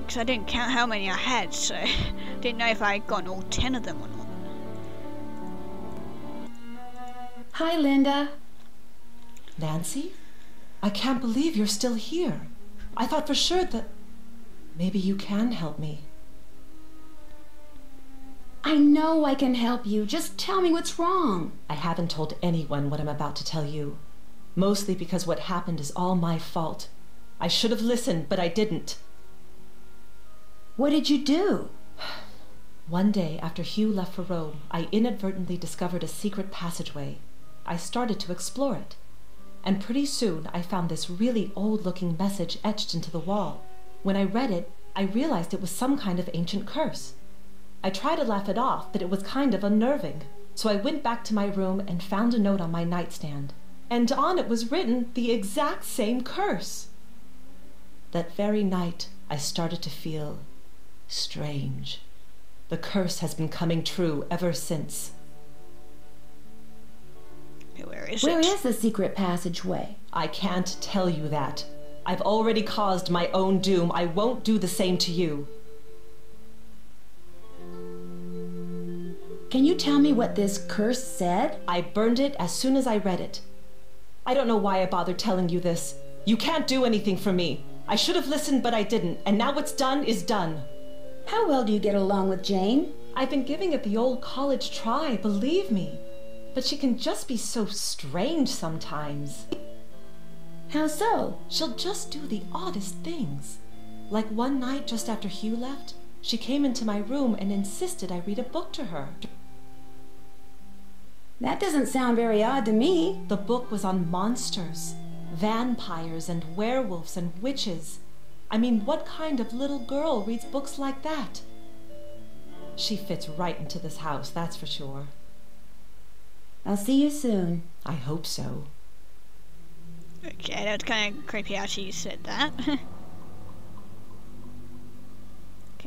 because I didn't count how many I had, so didn't know if I had gotten all 10 of them or not. Hi, Linda. Nancy? I can't believe you're still here. I thought for sure that maybe you can help me. I know I can help you. Just tell me what's wrong. I haven't told anyone what I'm about to tell you. Mostly because what happened is all my fault. I should have listened, but I didn't. What did you do? One day after Hugh left for Rome, I inadvertently discovered a secret passageway. I started to explore it. And pretty soon I found this really old-looking message etched into the wall. When I read it, I realized it was some kind of ancient curse. I tried to laugh it off, but it was kind of unnerving. So I went back to my room and found a note on my nightstand. And on it was written the exact same curse. That very night, I started to feel strange. The curse has been coming true ever since. Where is Where is the secret passageway? I can't tell you that. I've already caused my own doom. I won't do the same to you. Can you tell me what this curse said? I burned it as soon as I read it. I don't know why I bothered telling you this. You can't do anything for me. I should have listened, but I didn't. And now what's done is done. How well do you get along with Jane? I've been giving it the old college try, believe me. But she can just be so strange sometimes. How so? She'll just do the oddest things. Like one night just after Hugh left, she came into my room and insisted I read a book to her. That doesn't sound very odd to me. The book was on monsters, vampires and werewolves and witches. I mean, what kind of little girl reads books like that? She fits right into this house, that's for sure. I'll see you soon. I hope so. Okay, that's kind of creepy how she said that. Okay,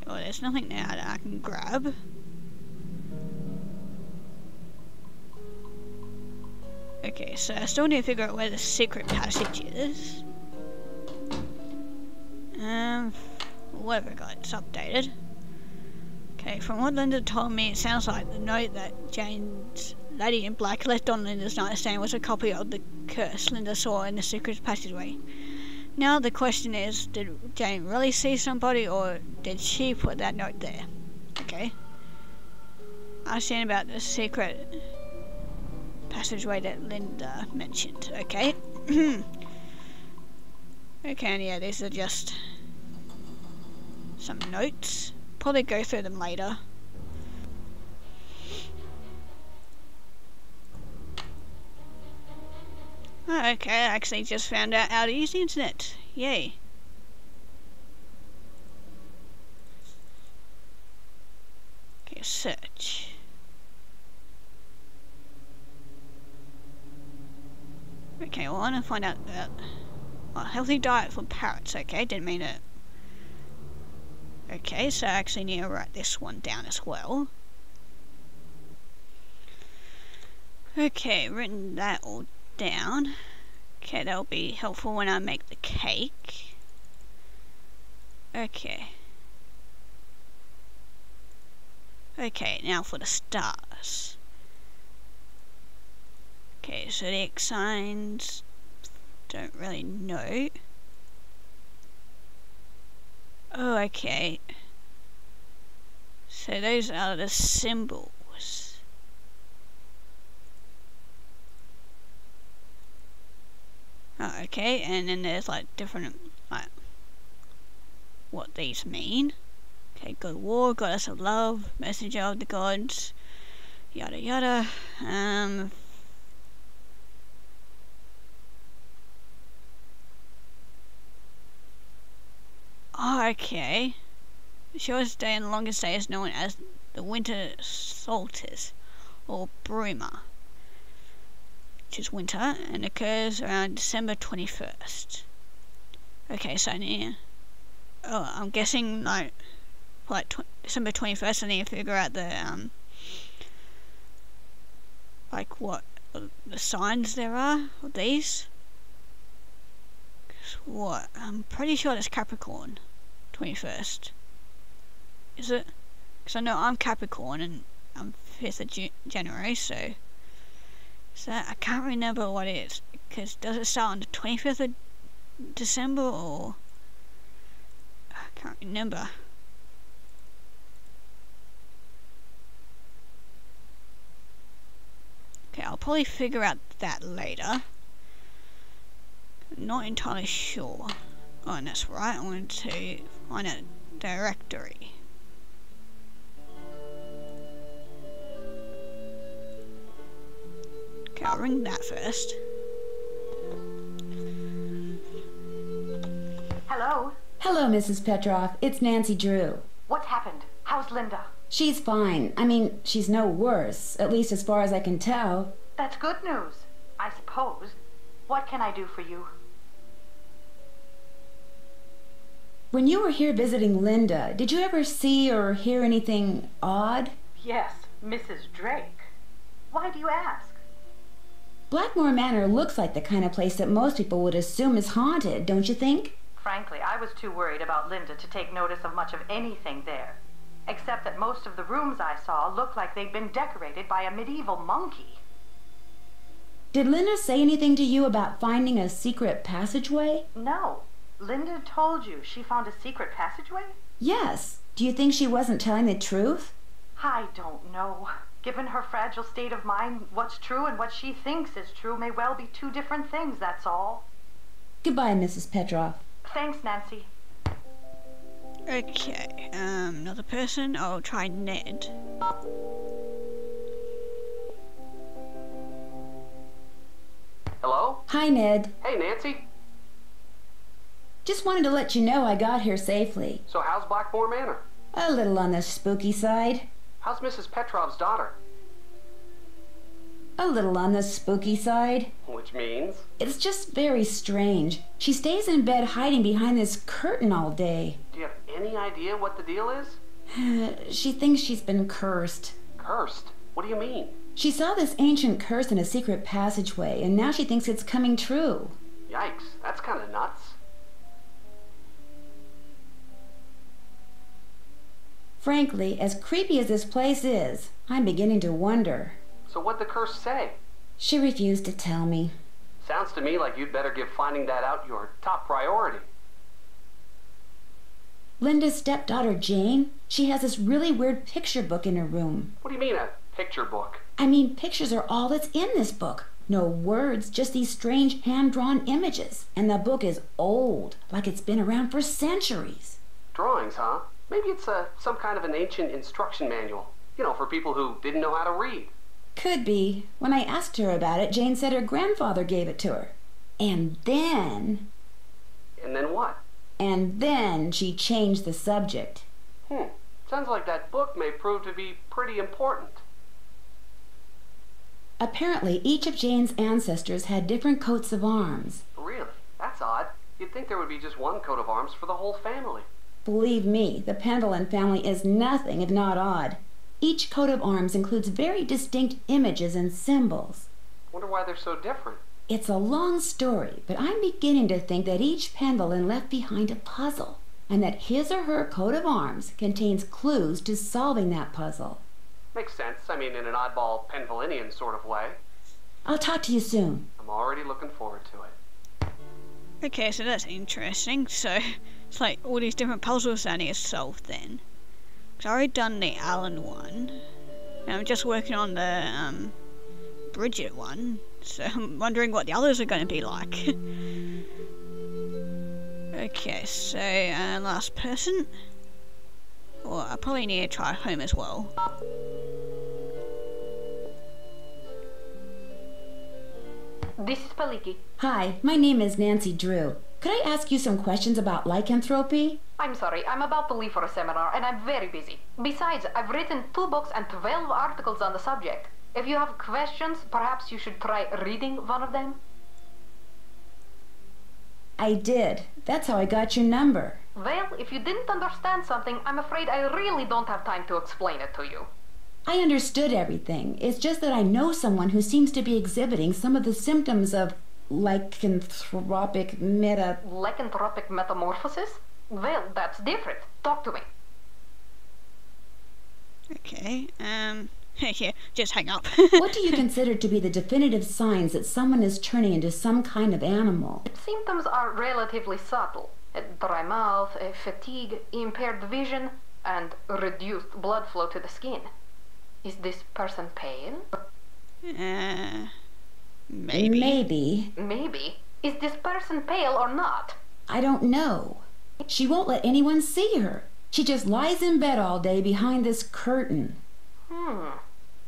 well, there's nothing now that I can grab. Okay, so I still need to figure out where the secret passage is. Whatever, God, it's updated. Okay, from what Linda told me, it sounds like the note that Jane's Lady in Black left on Linda's nightstand was a copy of the curse Linda saw in the secret passageway. Now the question is, did Jane really see somebody, or did she put that note there? Okay. I understand about the secret passageway that Linda mentioned. Okay. Okay, and yeah, these are just some notes. Probably go through them later. Oh, okay, I actually just found out how to use the internet. Yay. Okay, search. Okay, well, I want to find out about healthy diet for parrots. Okay, didn't mean it. Okay, so I actually need to write this one down as well. Okay, written that all down. Okay, that'll be helpful when I make the cake. Okay. Okay, now for the stars. Okay, zodiac signs, don't really know. Oh, okay. So those are the symbols. Oh, okay, and then there's like different, like, what these mean. Okay, God of War, Goddess of Love, Messenger of the Gods, yada yada. Oh, okay. The shortest day and the longest day is known as the winter solstice, or Bruma, which is winter, and occurs around December 21st. Okay, so I need, oh, I'm guessing like December 21st I need to figure out the, like what the signs there are of these. What? I'm pretty sure it's Capricorn. 21st. Is it? Because I know I'm Capricorn and I'm 5th of January, so I can't remember what it is. Because does it start on the 25th of December or I can't remember. Okay, I'll probably figure out that later. Not entirely sure. Oh, and that's right, I wanted to find a directory. Okay, I'll ring that first. Hello? Hello, Mrs. Petroff. It's Nancy Drew. What's happened? How's Linda? She's fine. I mean, she's no worse, at least as far as I can tell. That's good news, I suppose. What can I do for you? When you were here visiting Linda, did you ever see or hear anything odd? Yes, Mrs. Drake. Why do you ask? Blackmoor Manor looks like the kind of place that most people would assume is haunted, don't you think? Frankly, I was too worried about Linda to take notice of much of anything there. Except that most of the rooms I saw looked like they'd been decorated by a medieval monkey. Did Linda say anything to you about finding a secret passageway? No. Linda told you she found a secret passageway? Yes. Do you think she wasn't telling the truth? I don't know. Given her fragile state of mind, what's true and what she thinks is true may well be two different things, that's all. Goodbye, Mrs. Petroff. Thanks, Nancy. Okay, another person. I'll try Ned. Hello? Hi, Ned. Hey, Nancy. Just wanted to let you know I got here safely. So how's Blackmoor Manor? A little on the spooky side. How's Mrs. Petrov's daughter? A little on the spooky side. Which means? It's just very strange. She stays in bed hiding behind this curtain all day. Do you have any idea what the deal is? She thinks she's been cursed. Cursed? What do you mean? She saw this ancient curse in a secret passageway, and now she thinks it's coming true. Yikes, that's kind of nuts. Frankly, as creepy as this place is, I'm beginning to wonder. So what'd the curse say? She refused to tell me. Sounds to me like you'd better give finding that out your top priority. Linda's stepdaughter, Jane, she has this really weird picture book in her room. What do you mean, a picture book? I mean, pictures are all that's in this book. No words, just these strange hand-drawn images. And the book is old, like it's been around for centuries. Drawings, huh? Maybe it's some kind of an ancient instruction manual. You know, for people who didn't know how to read. Could be. When I asked her about it, Jane said her grandfather gave it to her. And then... And then what? And then she changed the subject. Sounds like that book may prove to be pretty important. Apparently, each of Jane's ancestors had different coats of arms. Really? That's odd. You'd think there would be just one coat of arms for the whole family. Believe me, the Pendleton family is nothing if not odd. Each coat of arms includes very distinct images and symbols. Wonder why they're so different. It's a long story, but I'm beginning to think that each Pendleton left behind a puzzle, and that his or her coat of arms contains clues to solving that puzzle. Makes sense. I mean, in an oddball Pennsylvanian sort of way. I'll talk to you soon. I'm already looking forward to it. Okay, so that's interesting. So it's like all these different puzzles that I need to solve then. I've already done the Alan one. And I'm just working on the Bridget one. So I'm wondering what the others are going to be like. Okay, so last person. Well, I probably need to try home as well. This is Paliki. Hi, my name is Nancy Drew. Could I ask you some questions about lycanthropy? I'm sorry, I'm about to leave for a seminar and I'm very busy. Besides, I've written 2 books and 12 articles on the subject. If you have questions, perhaps you should try reading one of them. I did. That's how I got your number. Well, if you didn't understand something, I'm afraid I really don't have time to explain it to you. I understood everything. It's just that I know someone who seems to be exhibiting some of the symptoms of lycanthropic Lycanthropic metamorphosis? Well, that's different. Talk to me. Okay, yeah, just hang up. What do you consider to be the definitive signs that someone is turning into some kind of animal? Symptoms are relatively subtle. Dry mouth, fatigue, impaired vision, and reduced blood flow to the skin. Is this person pale? Maybe. Maybe. Is this person pale or not? I don't know. She won't let anyone see her. She just lies in bed all day behind this curtain.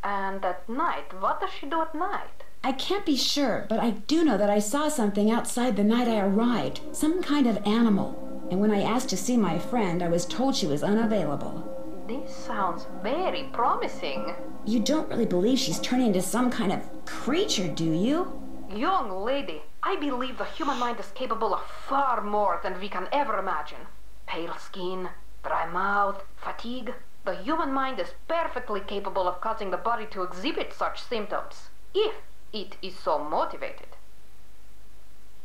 And at night, what does she do at night? I can't be sure, but I do know that I saw something outside the night I arrived. Some kind of animal. And when I asked to see my friend, I was told she was unavailable. This sounds very promising. You don't really believe she's turning into some kind of creature, do you? Young lady, I believe the human mind is capable of far more than we can ever imagine. Pale skin, dry mouth, fatigue. The human mind is perfectly capable of causing the body to exhibit such symptoms, if it is so motivated.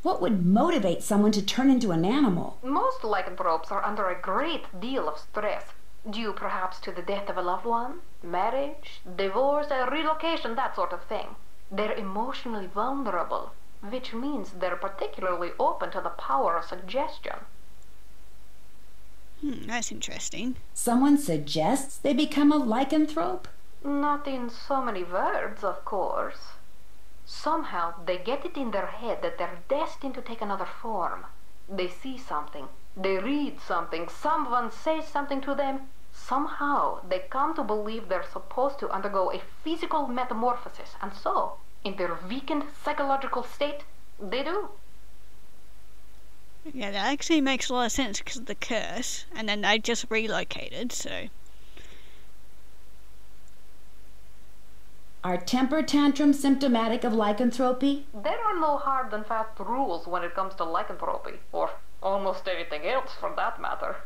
What would motivate someone to turn into an animal? Most lycanthropes are under a great deal of stress, due perhaps to the death of a loved one, marriage, divorce, relocation, that sort of thing. They're emotionally vulnerable, which means they're particularly open to the power of suggestion. That's interesting. Someone suggests they become a lycanthrope? Not in so many words, of course. Somehow they get it in their head that they're destined to take another form. They see something, they read something, someone says something to them. Somehow they come to believe they're supposed to undergo a physical metamorphosis, and so, in their weakened psychological state, they do. Yeah, that actually makes a lot of sense because of the curse, and then they just relocated, so... Are temper tantrums symptomatic of lycanthropy? There are no hard and fast rules when it comes to lycanthropy, or almost anything else for that matter.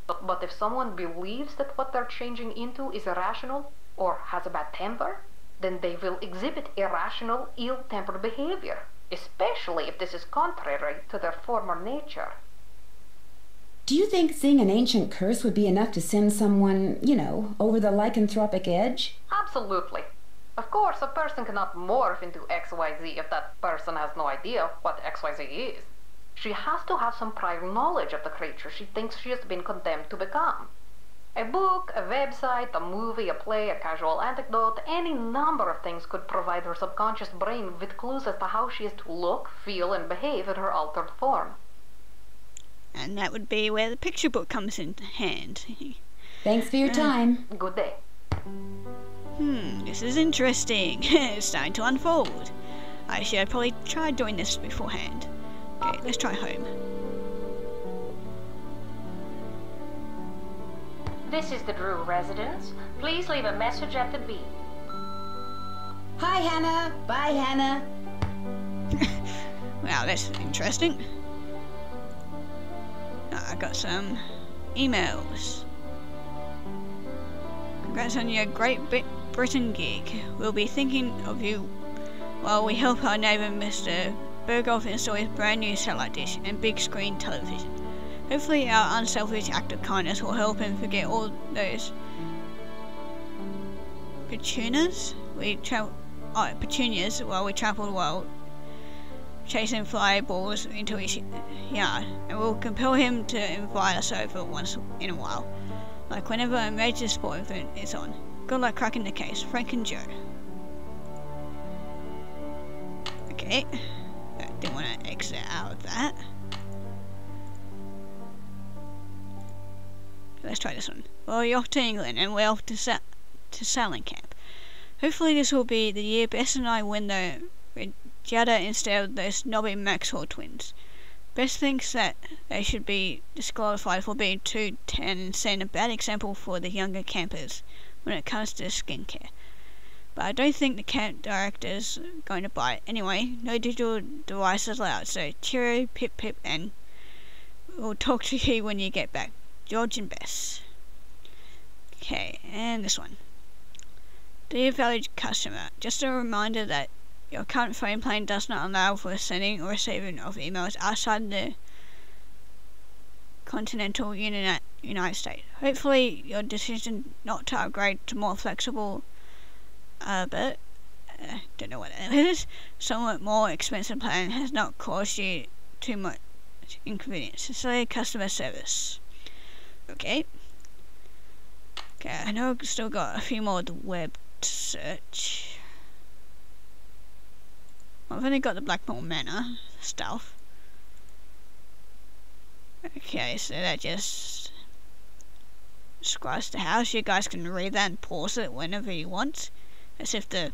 But if someone believes that what they're changing into is irrational, or has a bad temper, then they will exhibit irrational, ill-tempered behavior, especially if this is contrary to their former nature. Do you think seeing an ancient curse would be enough to send someone, over the lycanthropic edge? Absolutely. Of course, a person cannot morph into XYZ if that person has no idea what XYZ is. She has to have some prior knowledge of the creature she thinks she has been condemned to become. A book, a website, a movie, a play, a casual anecdote, any number of things could provide her subconscious brain with clues as to how she is to look, feel, and behave in her altered form. And that would be where the picture book comes in hand. Thanks for your time. Good day. This is interesting. It's starting to unfold. I should have probably tried doing this beforehand. Okay, let's try home. This is the Drew residence. Please leave a message at the beep. Hi, Hannah. Bye, Hannah. Wow, that's interesting. I got some emails. Congrats on your Great Britain gig. We'll be thinking of you while we help our neighbour Mr. Berghoff install his brand new satellite dish and big screen television. Hopefully our unselfish act of kindness will help him forget all those petunias while we travel the world chasing fly balls into his yard, and will compel him to invite us over once in a while, like whenever a major sport event is on. Good luck cracking the case. Frank and Joe. Okay, I didn't want to exit out of that. Let's try this one. Well, you're off to England and we're off to sailing camp. Hopefully this will be the year Bess and I win the Regatta instead of those knobby Maxwell twins. Bess thinks that they should be disqualified for being too tan and setting a bad example for the younger campers when it comes to skincare. But I don't think the camp director's going to bite. Anyway, no digital devices allowed, so cheerio, pip pip, and we'll talk to you when you get back. George and Bess. Okay, and this one. Dear valued customer, just a reminder that your current phone plan does not allow for sending or receiving of emails outside the continental United States. Hopefully your decision not to upgrade to more flexible, but don't know what that is, somewhat more expensive plan has not caused you too much inconvenience. So customer service. Okay. Okay, I know I've still got a few more of the web to search. I've only got the Blackmoor Manor stuff. Okay, so that just describes the house. You guys can read that and pause it whenever you want, as if the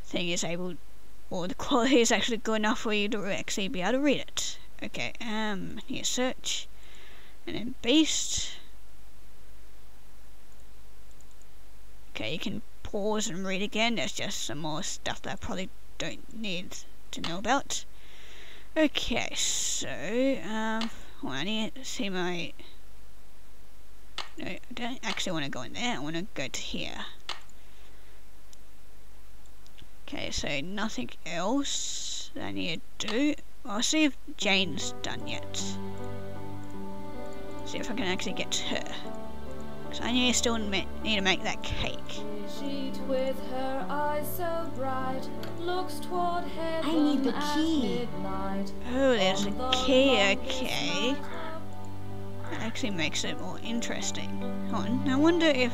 thing is able, or the quality is actually good enough for you to actually be able to read it. Okay, here search, and then beast. Okay, you can pause and read again. There's just some more stuff that I probably don't need to know about. Okay, so well, I need to see my. No, I don't actually want to go in there. I want to go to here. Okay, so nothing else that I need to do. I'll see if Jane's done yet. See if I can actually get to her. Because I need to make that cake. With her eyes so bright, looks toward heaven. I need the key. Oh, there's a key, okay. That actually makes it more interesting. Hold on, I wonder if...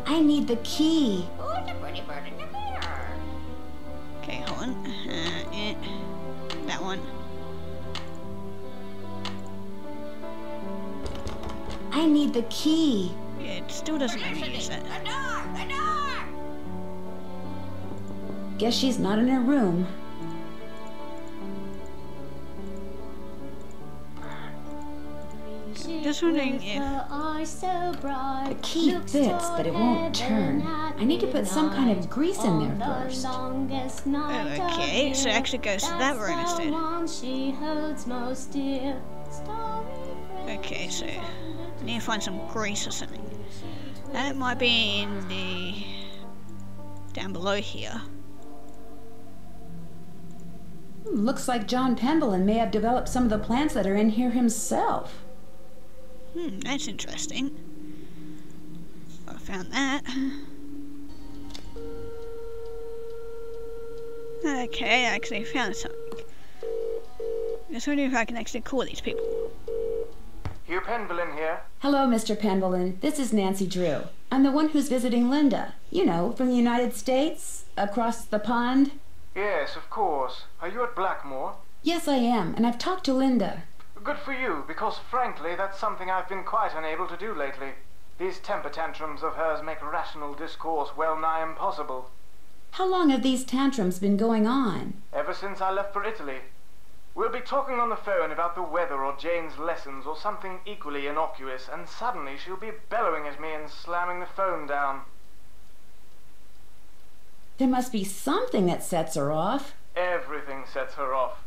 I need the key. Who's the pretty bird in the mirror? Okay, hold on. That one. I need the key. Yeah, it still doesn't let me use that. The door! Guess she's not in her room. Just wondering if... The key fits, but it won't turn. I need to put some kind of grease in there first. Oh, okay, so it actually goes to that room instead. Okay, so I need to find some grease or something. That might be in the... down below here. Looks like John Pendleton may have developed some of the plants that are in here himself. That's interesting. I found that. Okay, I actually found something. Just wondering if I can actually call these people. Hugh Pendleton here. Hello, Mr. Pendleton. This is Nancy Drew. I'm the one who's visiting Linda. You know, from the United States, across the pond. Yes, of course. Are you at Blackmoor? Yes, I am, and I've talked to Linda. Good for you, because frankly, that's something I've been quite unable to do lately. These temper tantrums of hers make rational discourse well nigh impossible. How long have these tantrums been going on? Ever since I left for Italy. We'll be talking on the phone about the weather or Jane's lessons or something equally innocuous, and suddenly she'll be bellowing at me and slamming the phone down. There must be something that sets her off. Everything sets her off.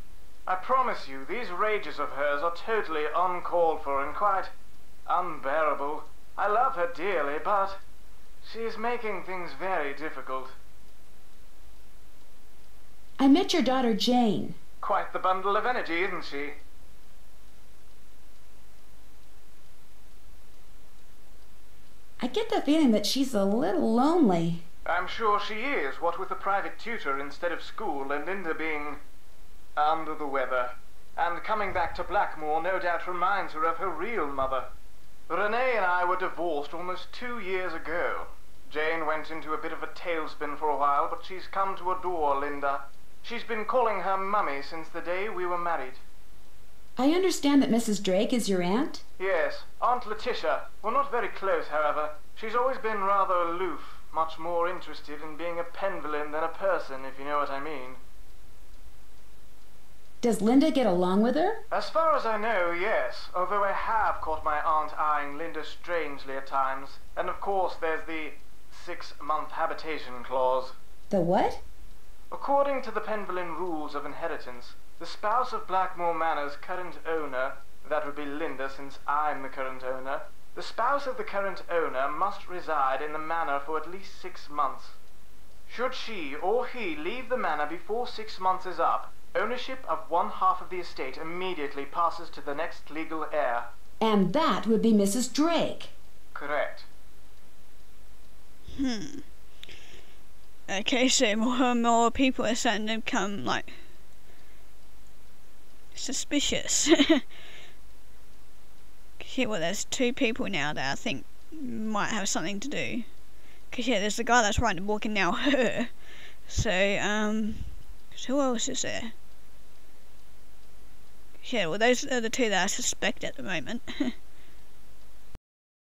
I promise you, these rages of hers are totally uncalled for and quite unbearable. I love her dearly, but she is making things very difficult. I met your daughter Jane. Quite the bundle of energy, isn't she? I get the feeling that she's a little lonely. I'm sure she is, what with a private tutor instead of school and Linda being under the weather. And coming back to Blackmoor no doubt reminds her of her real mother. Renee and I were divorced almost 2 years ago. Jane went into a bit of a tailspin for a while, but she's come to adore Linda. She's been calling her Mummy since the day we were married. I understand that Mrs. Drake is your aunt? Yes, Aunt Letitia. We're not very close, however. She's always been rather aloof, much more interested in being a Pendleton than a person, if you know what I mean. Does Linda get along with her? As far as I know, yes, although I have caught my aunt eyeing Linda strangely at times. And of course there's the 6-month habitation clause. The what? According to the Pendleton rules of inheritance, the spouse of Blackmoor Manor's current owner, that would be Linda since I'm the current owner, the spouse of the current owner must reside in the manor for at least 6 months. Should she or he leave the manor before 6 months is up, Ownership of one half of the estate immediately passes to the next legal heir. And that would be Mrs. Drake. Correct. Okay, so more and more people are starting to become, like, suspicious. Yeah, well, there's 2 people now that I think might have something to do. Because, yeah, there's the guy that's writing the book and now her. So, who else is there? Yeah, well, those are the 2 that I suspect at the moment.